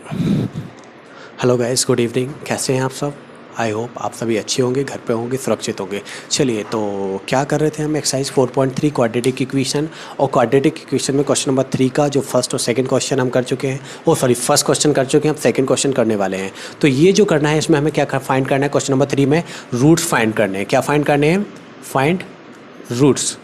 Hello guys, good evening. कैसे हैं आप सब? आई होप आप सभी अच्छे होंगे, घर पे होंगे, सुरक्षित होंगे। चलिए, तो क्या कर रहे थे हम? एक्सरसाइज 4.3 क्वाड्रेटिक इक्वेशन, और क्वाड्रेटिक इक्वेशन में क्वेश्चन नंबर 3 का जो फर्स्ट और सेकंड क्वेश्चन हम कर चुके हैं, फर्स्ट क्वेश्चन कर चुके हैं, हम सेकंड क्वेश्चन करने वाले हैं। तो ये जो करना है, इसमें हमें क्या फाइंड करना है? क्वेश्चन नंबर 3 में रूट्स फाइंड करने हैं। क्या फाइंड करने हैं? Find roots.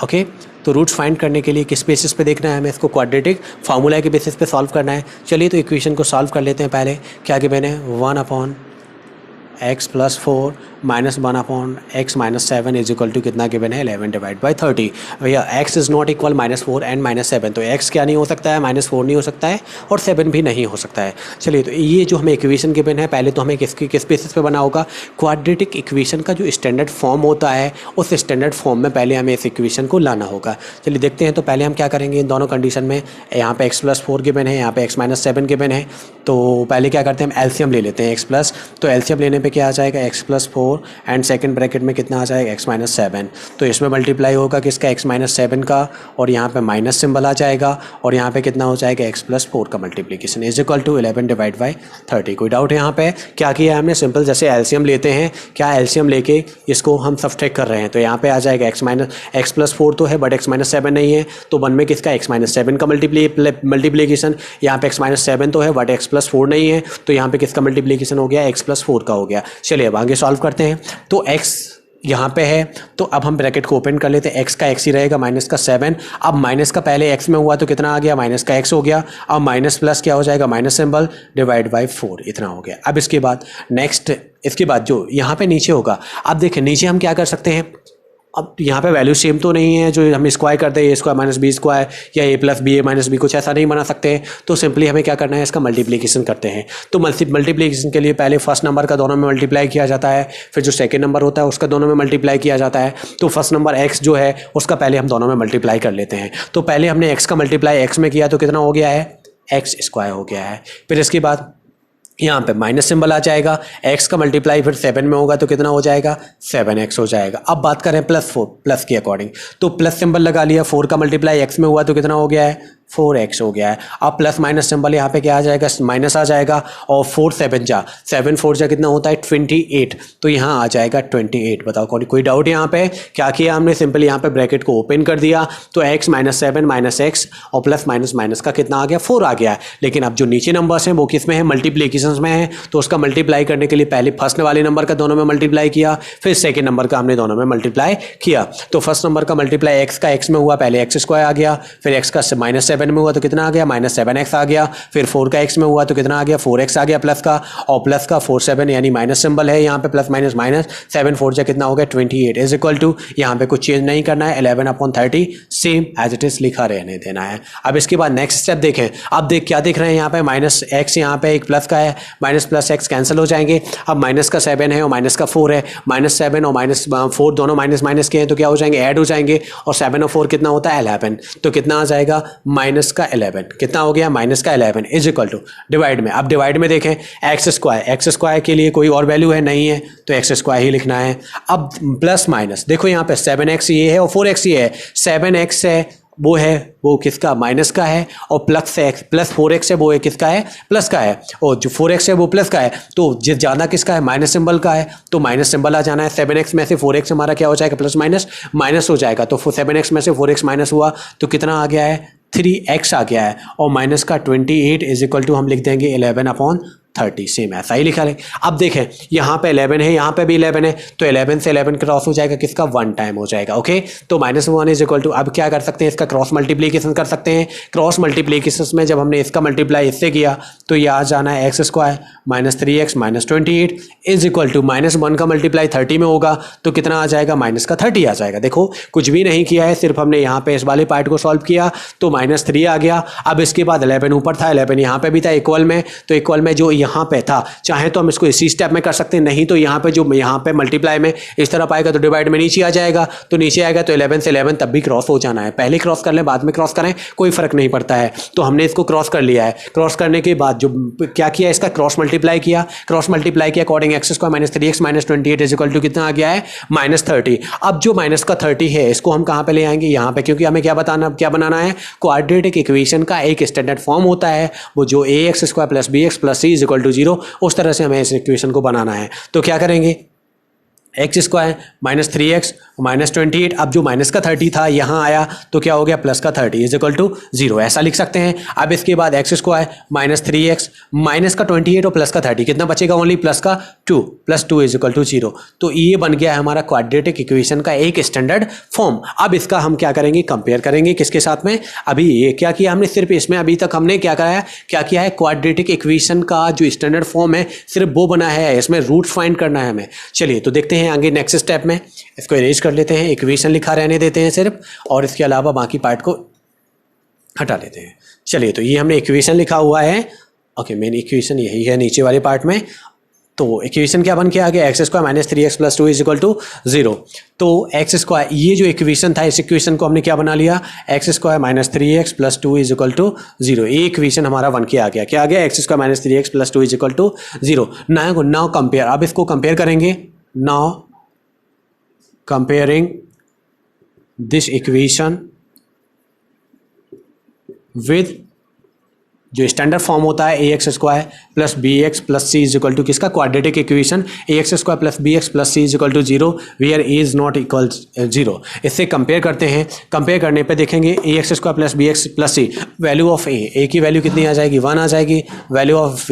ओके, तो रूट्स फाइंड करने के लिए किस बेसिस पे देखना है? हमें इसको क्वाड्रेटिक फार्मूला के बेसिस पे सॉल्व करना है। चलिए, तो इक्वेशन को सॉल्व कर लेते हैं। पहले क्या गिवन है? 1/x+4 -1/x-7 is equal to कितना गिवन है? 11/30। भैया x is not equal -4 and -7, तो x क्या नहीं हो सकता है? -4 नहीं हो सकता है और 7 भी नहीं हो सकता है। चलिए, तो ये जो हमें इक्वेशन गिवन है, पहले तो हमें किस बेसिस पे बना होगा? क्वाड्रेटिक इक्वेशन का जो स्टैंडर्ड फॉर्म होता है, उस स्टैंडर्ड फॉर्म में पहले हमें इस इक्वेशन को लाना होगा। चलिए देखते हैं। तो पहले हम क्या करेंगे? इन दोनों कंडीशन में यहाँ पे x+4 गिवन है, यहाँ पे x-7 गिवन है। तो पहले क्या करते हैं? हम एलसीएम ले लेते हैं x+, तो एलसीएम लेने पे क्या आ जाएगा? x+4 एंड सेकंड ब्रैकेट में कितना आ जाएगा? x-7। तो इसमें मल्टीप्लाई होगा किसका? x-7 का, और यहाँ पे माइनस सिंबल आ जाएगा, और यहाँ पे कितना हो जाएगा? x+4 का मल्टीप्लिकेशन इज इक्वल टू 11/30। कोई डाउट है यहाँ पे? क्या किया हमने? सिंपल, जैसे एलसीएम लेते हैं, क्या एलसीएम लेके इसको हम सब्सट्रैक्ट कर रहे हैं, तो यहाँ पे आ जाएगा x+4 तो है, बट x-7 नहीं है, तो 1 में किसका? x-7 का मल्टीप्लिकेशन। यहाँ पे x-7 तो है, बट x+4 नहीं है, तो यहाँ पे किसका मल्टीप्लिकेशन हो गया? x+4 का हो गया। चलिए अब आगे सॉल्व करते हैं। तो x यहाँ पे है, तो अब हम ब्रैकेट को ओपन कर लेते हैं। x का x ही रहेगा, माइनस का 7। अब माइनस का पहले x में हुआ तो कितना आ गया? माइनस का x हो गया। अब माइनस प्लस क्या हो जाएगा? माइनस सिंबल /4, इतना हो गया। अब इसके बाद नेक्स्ट, इसके बाद जो यहाँ पे नीचे होगा, अब देखें नीचे हम क्या कर सकते हैं? अब यहाँ पे वैल्यू सेम तो नहीं है, जो हम स्क्वायर करते हैं, a² - b² या a+b कुछ ऐसा नहीं बना सकते हैं। तो सिंपली हमें क्या करना है? इसका मल्टीप्लिकेशन करते हैं। तो मल्टीप्लिकेशन के लिए पहले फर्स्ट नंबर का दोनों में मल्टीप्लाई किया जाता है, फिर जो सेकंड नंबर होता है उसका दोनों में मल्टीप्लाई किया जाता है। तो फर्स्ट नंबर x जो है उसका पहले हम दोनों में मल्टीप्लाई कर लेते हैं। तो पहले हमने x का मल्टीप्लाई x में किया तो कितना हो गया है? x² हो गया है। फिर इसके बाद यहाँ पे माइनस सिंबल आ जाएगा, x का मल्टीप्लाई फिर 7 में होगा तो कितना हो जाएगा? 7x हो जाएगा। अब बात करें +4, प्लस के अकॉर्डिंग, तो प्लस सिंबल लगा लिया। 4 का मल्टीप्लाई x में हुआ तो कितना हो गया है? 4x हो गया है। अब प्लस माइनस सिंबल यहाँ पे क्या आ जाएगा? माइनस आ जाएगा, और 7 4 जा कितना होता है? 28, तो यहाँ आ जाएगा 28। बताओ कोई डाउट यहाँ पे? क्या किया हमने? सिंपल यहाँ पे ब्रैकेट को ओपन कर दिया, तो x-7 - x और प्लस माइनस का कितना आ गया? 4 आ गया है। लेकिन अब जो नीचे नंबर्स हैं वो किस में है? मल्टीप्लिकेशन में है, तो उसका मल्टीप्लाई करने के लिए पहले फर्स्ट वाले नंबर का दोनों में मल्टीप्लाई किया, फिर सेकेंड नंबर का हमने दोनों में मल्टीप्लाई किया। तो फर्स्ट नंबर का मल्टीप्लाई x का x में हुआ, पहले x² आ गया, फिर x का -7 में हुआ तो कितना आ गया? -7x आ गया। फिर 4 का x में हुआ तो कितना आ गया? 4x आ गया प्लस का, और प्लस का 4 7 यानी माइनस सिंबल है यहाँ पे, प्लस माइनस 7 4 जा कितना हो गया? 28 इज इक्वल टू, यहाँ पे कुछ चेंज नहीं करना है, 11/30 सेम एज इट इज लिखा रहने देना है। अब इसके बाद नेक्स्ट स्टेप देखें। अब क्या देख रहे हैं यहाँ पे? -x यहाँ पे एक प्लस का है, माइनस प्लस x कैंसिल हो जाएंगे। अब माइनस का 7 है और माइनस का 4 है, -7 और -4 दोनों माइनस के हैं, तो क्या हो जाएंगे? ऐड हो जाएंगे, और 7 और 4 कितना होता है? 11, तो कितना आ जाएगा? माइनस का 11, कितना हो गया? -11 इज इक्वल टू डिवाइड में। अब डिवाइड में देखें, x² के लिए कोई और वैल्यू है नहीं है, तो x² ही लिखना है। अब प्लस माइनस देखो यहाँ पे 7x ये है और 4x ये है। 7x है वो किसका? माइनस का है, और प्लस 4x है वो है किसका है? प्लस का है, और जो 4x है वो प्लस का है, तो जिस ज़्यादा किसका है? माइनस सिंबल का है, तो माइनस सिंबल आ जाना है। 7x में से 4x हमारा क्या हो जाएगा? प्लस माइनस हो जाएगा, तो 7x में से 4x माइनस हुआ तो कितना आ गया है? 3x आ गया है, और माइनस का 28 इज इक्वल टू हम लिख देंगे 11/30, सेम ऐसा ही लिखा है। अब देखें यहाँ पे 11 है, यहाँ पे भी 11 है, तो 11 से 11 क्रॉस हो जाएगा किसका? 1 टाइम हो जाएगा। ओके, तो -1 इज इक्वल टू, अब क्या कर सकते हैं? इसका क्रॉस मल्टीप्लीकेशन कर सकते हैं। क्रॉस मल्टीप्लीकेशन में जब हमने इसका मल्टीप्लाई इससे किया तो ये आ जाना है x² -3x -28 is equal to -1 का मल्टीप्लाई 30 में होगा तो कितना आ जाएगा? -30 आ जाएगा। देखो कुछ भी नहीं किया है, सिर्फ हमने यहाँ पे इस वाले पार्ट को सॉल्व किया तो -3 आ गया। अब इसके बाद 11 ऊपर था, 11 यहाँ पे भी था इक्वल में, तो इक्वल में जो यहाँ पे था, चाहे तो हम इसको इसी स्टेप में कर सकते हैं, नहीं तो यहाँ पे जो यहाँ पे मल्टीप्लाई में इस तरफ आएगा तो डिवाइड में नीचे आ जाएगा, तो नीचे आएगा तो 11 से 11 तब भी क्रॉस हो जाना है, पहले क्रॉस कर लें बाद में क्रॉस करें कोई फर्क नहीं पड़ता है। तो हमने इसको क्रॉस कर लिया है, क्रॉस करने के बाद जो क्या किया, इसका क्रॉस मल्टीप्लाई किया, according X square minus 3x minus 28 is equal to कितना आ गया है -30। अब जो माइनस का 30 है इसको हम कहाँ पे ले आएंगे, यहाँ पे, क्योंकि हमें क्या बनाना है, क्वाड्रेटिक इक्वेशन का एक स्टैंडर्ड फॉर्म होता है वो जो ax square plus bx plus c is equal to 0, उस तरह से हमें इस इक्वेशन को बनाना है। तो क्या करेंगे, x square minus 3x minus 28, अब जो माइनस का 30 था यहाँ आया तो क्या हो गया, प्लस का 30 इज इक्वल टू 0, ऐसा लिख सकते हैं। अब इसके बाद x square minus 3x minus का 28 और प्लस का 30, कितना बचेगा, ओनली प्लस का 2, प्लस 2 इज इक्वल टू 0। तो ये बन गया है हमारा क्वाड्रेटिक इक्वेशन का एक स्टैंडर्ड फॉर्म। अब इसका हम क्या करेंगे, कंपेयर करेंगे किसके साथ में, अभी ये क्या किया हमने, सिर्फ इसमें अभी तक हमने क्या किया है, क्वाड्रेटिक इक्वेशन का जो स्टैंडर्ड फॉर्म है सिर्फ वो बना है, इसमें रूट फाइंड करना है हमें। चलिए तो देखते हैं आगे नेक्स्ट स्टेप में, इसको इरेज कर लेते हैं, इक्वेशन लिखा रहने देते हैं सिर्फ, और इसके अलावा बाकी पार्ट को हटा लेते हैं। चलिए तो ये हमने इक्वेशन लिखा हुआ है, ओके, मेन इक्वेशन यही है नीचे वाले पार्ट में। तो इक्वेशन क्या बन के आ गया, x square minus 3x plus 2 is equal to 0। तो एक्स स्क्वायर, ये जो इक्वेशन था इस इक्वेशन को हमने क्या बना लिया, X square minus 3x plus 2 is equal to 0, ये इक्वेशन हमारा बन के आ गया, क्या आ गया, x square minus 3x plus 2 is equal to 0। Now compare, अब इसको कंपेयर करेंगे, now comparing this equation with जो स्टैंडर्ड फॉर्म होता है ax square plus bx plus c is equal to किसका, quadratic equation ax square plus bx plus c is equal to 0 where a is not equal 0। इससे compare करते हैं, compare करने पे देखेंगे ax square plus bx plus c, value of a की value कितनी आ जाएगी, 1 आ जाएगी, वैल्यू ऑफ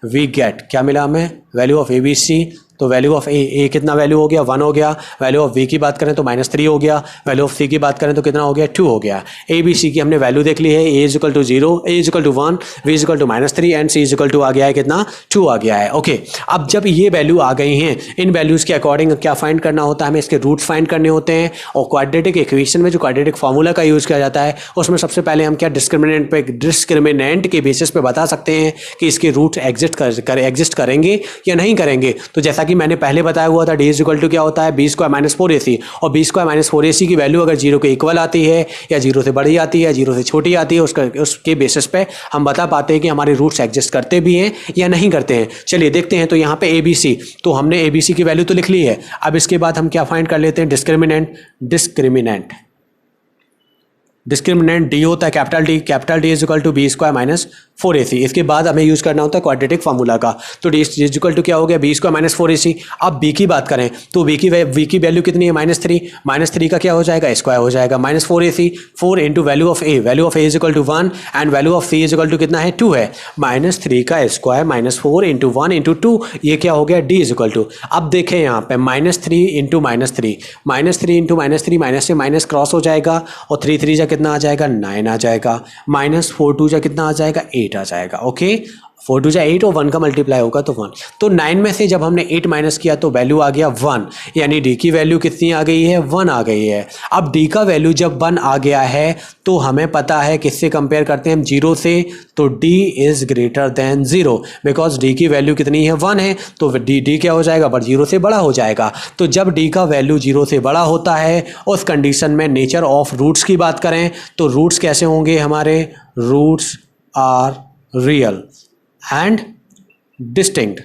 v गेट क्या मिला हमें, वैल्यू ऑफ abc, तो वैल्यू ऑफ ए कितना वैल्यू हो गया, 1 हो गया, वैल्यू ऑफ वी की बात करें तो -3 हो गया, वैल्यू ऑफ सी की बात करें तो कितना हो गया, 2 हो गया। ए बी सी की हमने वैल्यू देख ली है, A is equal to 0, A is equal to 1, B is equal to -3 and C is equal to आ गया है कितना, 2 आ गया है। ओके, अब जब ये वैल्यू आ गई हैं, इन वैल्यूज़ के अकॉर्डिंग क्या फाइंड करना होता है, हमें इसके रूट्स फाइंड करने होते हैं। और क्वाड्रेटिक इक्वेशन में जो क्वाड्रेटिक फार्मूला का यूज़ किया जाता है उसमें सबसे पहले हम क्या डिस्क्रिमिनेंट के बेसिस पे बता सकते हैं कि इसके रूट्स एग्जिस्ट करेंगे या नहीं करेंगे। तो जैसा कि मैंने पहले बताया हुआ था, डी इज इक्वल टू क्या होता है, बी स्क्वायर माइनस 4ac, और बी स्क्वायर माइनस 4ac की वैल्यू अगर 0 के इक्वल आती है या 0 से बड़ी आती है या 0 से छोटी आती है, उसके बेसिस पे हम बता पाते हैं कि हमारे रूट्स एग्जिस्ट करते भी हैं या नहीं करते हैं। चलिए देखते हैं, तो यहाँ पे ABC, तो हमने ABC की वैल्यू तो लिख ली है। अब इसके बाद हम क्या फाइंड कर लेते हैं, डिस्क्रिमिनेंट डी होता है capital D is equal to B square minus 4ac। इसके बाद हमें यूज़ करना होता है क्वाड्रेटिक फार्मूला का, तो डी इज इक्वल टू क्या हो गया, बी स्क्वायर माइनस 4ac। अब बी की बात करें तो वी की वैल्यू कितनी है, -3 का क्या हो जाएगा, स्क्वायर हो जाएगा, -4ac, 4 into value of A is equal to 1 and value of C is equal to कितना है, 2 है, -3 का स्क्वायर -4 इंटू 1 इंटू 2, ये क्या हो गया, डी इज इक्वल टू। अब देखें यहाँ पे -3 इंटू -3, -3 इंटू -3, माइनस से माइनस क्रॉस हो जाएगा, और 3 3 जा कितना आ जाएगा, 9 आ जाएगा, -4 2 जा कितना आ जाएगा, 8 आ जाएगा। ओके, 4 2 जा 8 और 1 का मल्टीप्लाई होगा तो 1। तो 9 में से जब हमने 8 माइनस किया तो वैल्यू आ गया 1, यानी डी की वैल्यू कितनी आ गई है, 1 आ गई है। अब डी का वैल्यू जब 1 आ गया है तो हमें पता है किससे कंपेयर करते हैं हम, 0 से, तो D is greater than 0, because D की वैल्यू कितनी है, 1 है, तो डी क्या हो जाएगा, बट 0 से बड़ा हो जाएगा। तो जब डी का वैल्यू 0 से बड़ा होता है उस कंडीशन में नेचर ऑफ रूट्स की बात करें तो रूट्स कैसे होंगे हमारे, roots are real and distinct.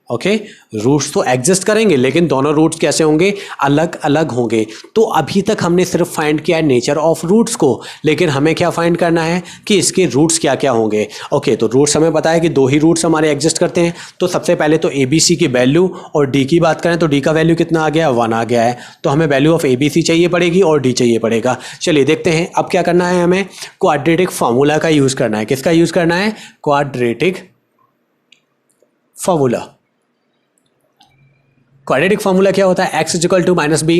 Okay, roots तो एग्जिस्ट करेंगे लेकिन दोनों रूट्स कैसे होंगे, अलग अलग होंगे। तो अभी तक हमने सिर्फ फाइंड किया है नेचर ऑफ रूट्स को, लेकिन हमें क्या फाइंड करना है कि इसके रूट्स क्या क्या होंगे। ओके, तो रूट्स हमें पता है कि 2 ही रूट्स हमारे एग्जिस्ट करते हैं। तो सबसे पहले तो ABC की वैल्यू, और D की बात करें तो D का वैल्यू कितना आ गया, 1 आ गया है, तो हमें वैल्यू ऑफ ABC चाहिए पड़ेगी और D चाहिए पड़ेगा। चलिए देखते हैं अब क्या करना है, हमें क्वाड्रेटिक फार्मूला का यूज़ करना है। किसका यूज़ करना है, क्वाड्रेटिक फार्मूला। क्वाड्रेटिक फार्मूला क्या होता है, X is equal to -b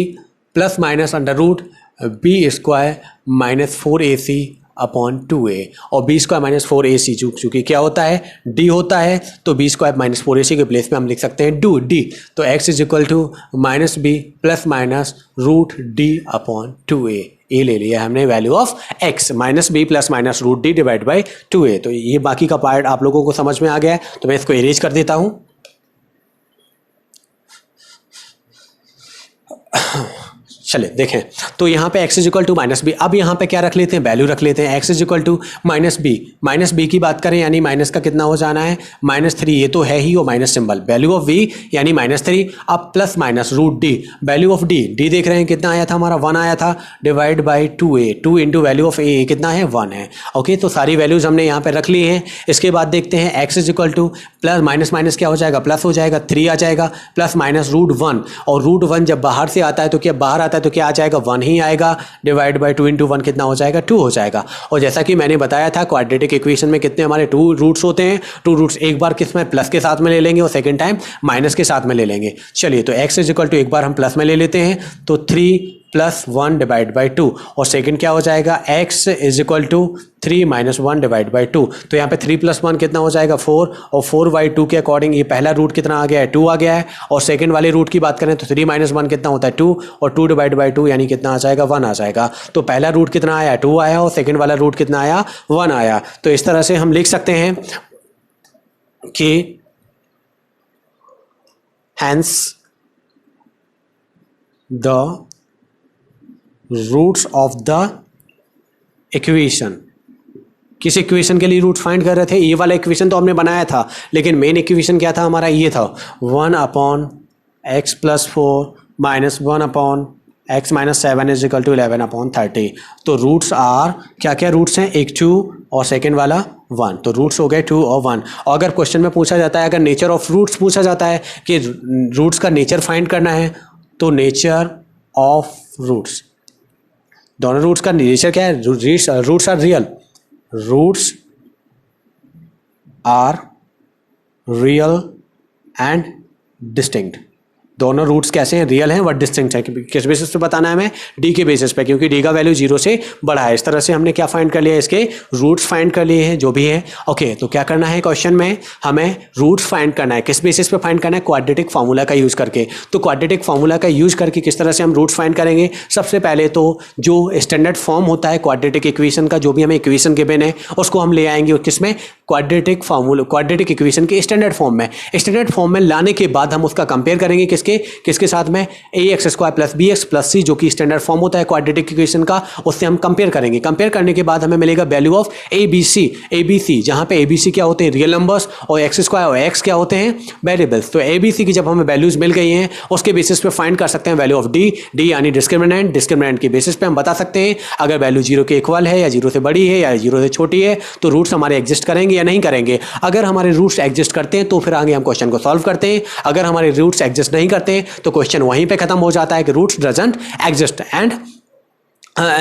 plus minus under root B square -4ac upon 2a, और बी स्क्वायर -4ac चूँकि क्या होता है, d होता है, तो बी स्क्वायर -4ac के प्लेस में हम लिख सकते हैं d। तो x is equal to -b plus minus root d upon 2a, ए ले लिया हमने value of X minus B plus minus root D divide by 2a। तो ये बाकी का पार्ट आप लोगों को समझ में आ गया है, तो मैं इसको इरेज कर देता हूँ। चलिए देखें, तो यहाँ पे x is equal to minus B. अब यहाँ पे क्या रख लेते हैं, वैल्यू रख लेते हैं। x is equal to minus B, minus B की बात करें यानी माइनस का कितना हो जाना है -3, ये तो है ही वो minus symbol. Value of v यानी -3, अब plus minus root D, value of D देख रहे हैं कितना आया था हमारा 1 आया था, divide by 2a, 2 into value of a कितना है 1 है। ओके, तो सारी वैल्यूज हमने यहाँ पे रख ली हैं। इसके बाद देखते हैं x is equal two plus minus minus क्या हो जाएगा, प्लस हो जाएगा, 3 आ जाएगा, प्लस माइनस रूट 1, और रूट 1 जब बाहर से आता है तो क्या बाहर आता है तो क्या आ जाएगा 1 ही आएगा, डिवाइड बाई 2 इंटू 1 कितना हो जाएगा 2 हो जाएगा। और जैसा कि मैंने बताया था क्वाड्रेटिक इक्वेशन में कितने हमारे 2 रूट्स होते हैं, 2 रूट्स एक बार किस में प्लस के साथ में ले लेंगे और सेकंड टाइम माइनस के साथ में ले लेंगे। चलिए, तो x इज इक्वल टू एक बार हम प्लस में ले लेते हैं, तो 3 प्लस 1 डिवाइड बाई 2, और सेकंड क्या हो जाएगा x is equal to 3 minus 1 divide by 2। तो यहाँ पे 3 प्लस 1 कितना हो जाएगा 4, और 4/2 के अकॉर्डिंग ये पहला रूट कितना आ गया है 2 आ गया है, और सेकंड वाले रूट की बात करें तो 3 माइनस 1 कितना होता है 2, और 2 डिवाइड बाई 2 यानी कितना आ जाएगा 1 आ जाएगा। तो पहला रूट कितना आया 2 आया, और सेकंड वाला रूट कितना आया 1 आया। तो इस तरह से हम लिख सकते हैं कि hence the roots of the equation, किस इक्वेशन के लिए रूट फाइंड कर रहे थे, ये वाला इक्वेशन तो हमने बनाया था, लेकिन मेन इक्वेशन क्या था हमारा, ये था 1/x + 4 minus 1/x - 7 is equal to 11/30। तो रूट्स आर क्या क्या रूट्स हैं, एक 2 और सेकेंड वाला 1, तो रूट्स हो गए 2 और 1। और अगर क्वेश्चन में पूछा जाता है, अगर नेचर ऑफ रूट्स पूछा जाता है कि रूट्स का नेचर फाइंड करना है, तो नेचर ऑफ रूट्स, दोनों रूट्स का नेचर क्या है, roots are real, roots are real and distinct. दोनों रूट्स कैसे हैं, रियल हैं बट डिस्टिंक्ट है। किस बेसिस पे बताना है हमें, डी के बेसिस पे, क्योंकि डी का वैल्यू 0 से बड़ा है। इस तरह से हमने क्या फाइंड कर लिया, इसके रूट्स फाइंड कर लिए हैं जो भी है। ओके, तो क्या करना है क्वेश्चन में, हमें रूट्स फाइंड करना है। किस बेसिस पे फाइंड करना है, क्वाड्रेटिक फार्मूला का यूज करके। तो क्वाड्रेटिक फार्मूला का यूज करके किस तरह से हम रूट्स फाइंड करेंगे, सबसे पहले तो जो स्टैंडर्ड फॉर्म होता है क्वाड्रेटिक इक्वेशन का, जो भी हमें इक्वेशन गिवन है उसको हम ले आएंगे किसमें, क्वाड्रेटिक फार्मूला, क्वाड्रेटिक इक्वेशन के स्टैंडर्ड फॉर्म में। स्टैंडर्ड फॉर्म में लाने के बाद हम उसका कंपेयर करेंगे किसके साथ में, ax² + bx + c, जो कि स्टैंडर्ड फॉर्म होता है क्वाड्रेटिक इक्वेशन का, उससे हम कंपेयर करेंगे। कंपेयर करने के बाद हमें मिलेगा वैल्यू ऑफ abc, जहां पे abc क्या होते हैं, रियल नंबर्स, और x² और x क्या होते हैं, वेरिएबल्स। तो abc की जब हमें वैल्यूज मिल गई हैं, उसके बेसिस पे फाइंड कर सकते हैं वैल्यू ऑफ d यानी डिस्क्रिमिनेंट के बेसिस पे हम बता सकते हैं अगर वैल्यू 0 के इक्वल है या 0 से बड़ी है या 0 से छोटी है, तो रूट्स हमारे एग्जिस्ट करेंगे या नहीं करेंगे। अगर हमारे रूट्स एग्जिस्ट करते हैं तो फिर आगे हम क्वेश्चन को सॉल्व करते हैं। अगर हमारे रूट्स एग्जिस्ट नहीं करते तो क्वेश्चन वहीं पे खत्म हो जाता है कि roots doesn't exist and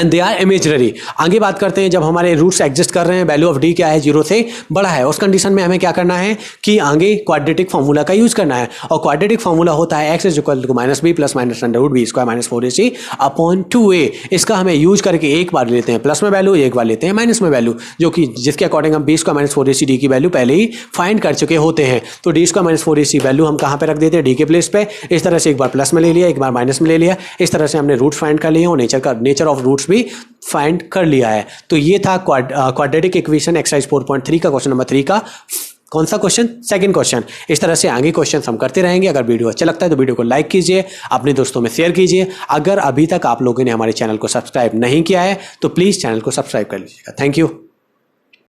they are imaginary. आगे बात करते हैं, जब हमारे रूट्स एग्जिस्ट कर रहे हैं, वैल्यू ऑफ डी क्या है 0 से बड़ा है, उस कंडीशन में हमें क्या करना है कि आगे क्वाड्रेटिक फार्मूला का यूज करना है। और क्वाड्रेटिक फार्मूला होता है x is equal to -b + -√b² - 4ac/2a। इसका हमें यूज करके एक बार लेते हैं प्लस में वैल्यू, एक बार लेते हैं माइनस में वैल्यू, जो कि जिसके अकॉर्डिंग हम b² - 4ac d की वैल्यू पहले ही फाइंड कर चुके होते हैं। तो d² - 4ac वैल्यू हम कहाँ पे रख देते हैं, d के प्लेस पे। इस तरह से एक बार प्लस में ले लिया, एक बार माइनस में ले लिया। इस तरह से हमने रूट्स फाइंड कर लिए और नेचर ऑफ रूट्स भी फाइंड कर लिया है। तो ये था क्वाड्रेटिक इक्वेशन एक्सरसाइज 4.3 का क्वेश्चन नंबर 3 का कौन सा क्वेश्चन, सेकंड क्वेश्चन। इस तरह से आगे क्वेश्चन हम करते रहेंगे। अगर वीडियो अच्छा लगता है तो वीडियो को लाइक कीजिए, अपने दोस्तों में शेयर कीजिए। अगर अभी तक आप लोगों ने हमारे चैनल को सब्सक्राइब नहीं किया है तो प्लीज़ चैनल को सब्सक्राइब कर लीजिएगा। Thank you.